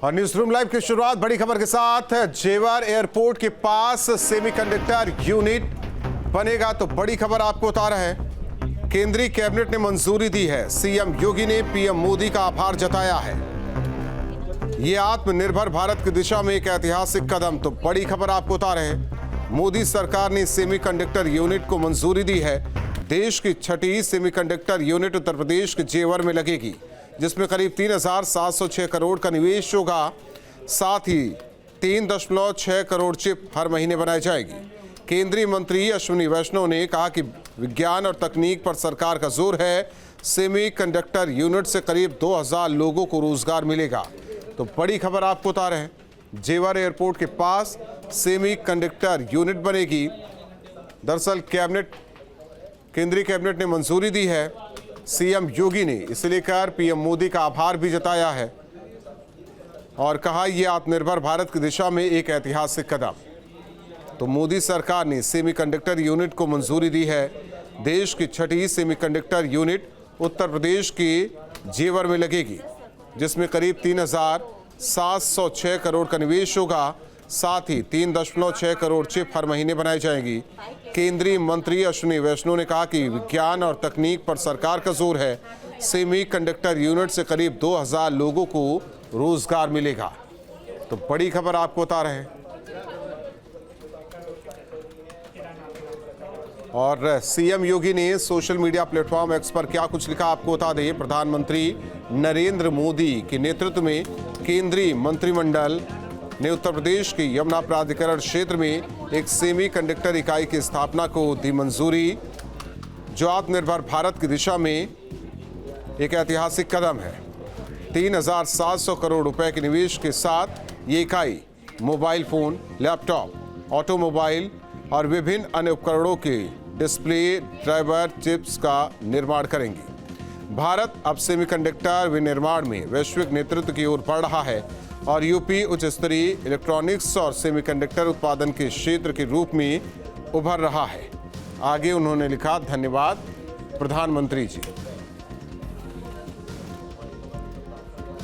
और news room live की शुरुआत बड़ी खबर के साथ। जेवर एयरपोर्ट के पास सेमीकंडक्टर यूनिट बनेगा तो बड़ी खबर आपको बता रहे हैं। केंद्रीय कैबिनेट ने मंजूरी दी है। सीएम योगी ने पीएम मोदी का आभार जताया है। ये आत्मनिर्भर भारत की दिशा में एक ऐतिहासिक कदम, तो बड़ी खबर आपको बता रहे हैं। मोदी सरकार ने सेमीकंडक्टर यूनिट को मंजूरी दी है। देश की छठी सेमीकंडक्टर यूनिट उत्तर प्रदेश के जेवर में लगेगी, जिसमें करीब 3,706 करोड़ का निवेश होगा। साथ ही 3.6 करोड़ चिप हर महीने बनाई जाएगी। केंद्रीय मंत्री अश्विनी वैष्णव ने कहा कि विज्ञान और तकनीक पर सरकार का जोर है। सेमीकंडक्टर यूनिट से करीब 2,000 लोगों को रोजगार मिलेगा। तो बड़ी खबर आपको बता रहे हैं। जेवर एयरपोर्ट के पास सेमीकंडक्टर यूनिट बनेगी। दरअसल केंद्रीय कैबिनेट ने मंजूरी दी है। सीएम योगी ने इसे लेकर पीएम मोदी का आभार भी जताया है और कहा यह आत्मनिर्भर भारत की दिशा में एक ऐतिहासिक कदम। तो मोदी सरकार ने सेमीकंडक्टर यूनिट को मंजूरी दी है। देश की छठी सेमीकंडक्टर यूनिट उत्तर प्रदेश के जेवर में लगेगी, जिसमें करीब 3,706 करोड़ का निवेश होगा। साथ ही 3.6 करोड़ चिप हर महीने बनाई जाएंगी। केंद्रीय मंत्री अश्विनी वैष्णव ने कहा कि विज्ञान और तकनीक पर सरकार का जोर है। सेमीकंडक्टर यूनिट से करीब 2,000 लोगों को रोजगार मिलेगा। तो बड़ी खबर आपको बता रहे हैं। और सीएम योगी ने सोशल मीडिया प्लेटफॉर्म एक्स पर क्या कुछ लिखा आपको बता दें। प्रधानमंत्री नरेंद्र मोदी के नेतृत्व में केंद्रीय मंत्रिमंडल ने उत्तर प्रदेश के यमुना प्राधिकरण क्षेत्र में एक सेमीकंडक्टर इकाई की स्थापना को दी मंजूरी, जो आत्मनिर्भर भारत की दिशा में एक ऐतिहासिक कदम है। 3,700 करोड़ रुपए के निवेश के साथ ये इकाई मोबाइल फोन, लैपटॉप, ऑटोमोबाइल और विभिन्न अन्य उपकरणों के डिस्प्ले ड्राइवर चिप्स का निर्माण करेंगी। भारत अब सेमीकंडक्टर विनिर्माण में वैश्विक नेतृत्व की ओर बढ़ रहा है और यूपी उच्च स्तरीय इलेक्ट्रॉनिक्स और सेमीकंडक्टर उत्पादन के क्षेत्र के रूप में उभर रहा है। आगे उन्होंने लिखा, धन्यवाद प्रधानमंत्री जी।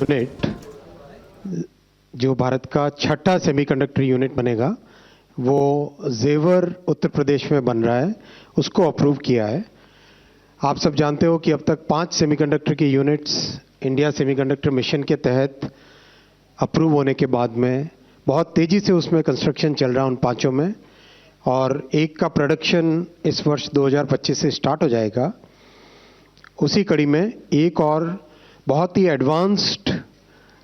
यूनिट जो भारत का छठा सेमीकंडक्टर यूनिट बनेगा, वो जेवर उत्तर प्रदेश में बन रहा है, उसको अप्रूव किया है। आप सब जानते हो कि अब तक 5 सेमीकंडक्टर की यूनिट्स इंडिया सेमीकंडक्टर मिशन के तहत अप्रूव होने के बाद में बहुत तेज़ी से उसमें कंस्ट्रक्शन चल रहा है उन 5 में, और एक का प्रोडक्शन इस वर्ष 2025 से स्टार्ट हो जाएगा। उसी कड़ी में एक और बहुत ही एडवांस्ड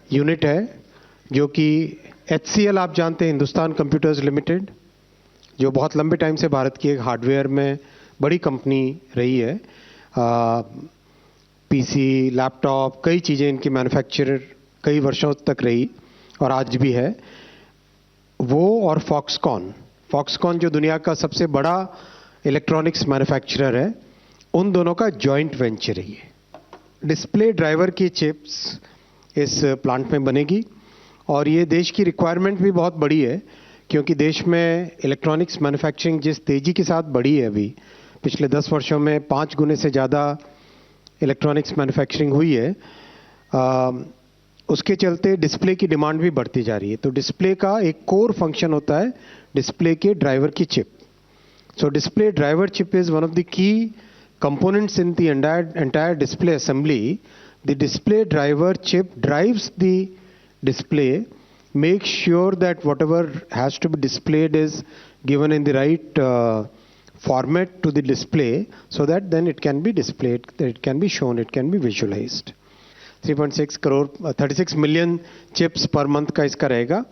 यूनिट है, जो कि HCL आप जानते हैं, हिंदुस्तान कंप्यूटर्स लिमिटेड, जो बहुत लंबे टाइम से भारत की एक हार्डवेयर में बड़ी कंपनी रही है। पीसी, लैपटॉप, कई चीज़ें इनकी मैन्युफैक्चरर कई वर्षों तक रही और आज भी है। वो और फॉक्सकॉन जो दुनिया का सबसे बड़ा इलेक्ट्रॉनिक्स मैन्युफैक्चरर है, उन दोनों का जॉइंट वेंचर है ये। डिस्प्ले ड्राइवर की चिप्स इस प्लांट में बनेगी और ये देश की रिक्वायरमेंट भी बहुत बड़ी है, क्योंकि देश में इलेक्ट्रॉनिक्स मैन्युफैक्चरिंग जिस तेज़ी के साथ बढ़ी है, अभी पिछले 10 वर्षों में 5 गुने से ज़्यादा इलेक्ट्रॉनिक्स मैन्युफैक्चरिंग हुई है। उसके चलते डिस्प्ले की डिमांड भी बढ़ती जा रही है। तो डिस्प्ले का एक कोर फंक्शन होता है डिस्प्ले के ड्राइवर की chip. So display driver chip is one of the key components in the entire display assembly. The display driver chip drives the display, makes sure that whatever has to be displayed is given in the right format to the display, so that then it can be displayed, it can be shown, it can be visualized. 3.6 crore 36 million chips per month का इसका रहेगा।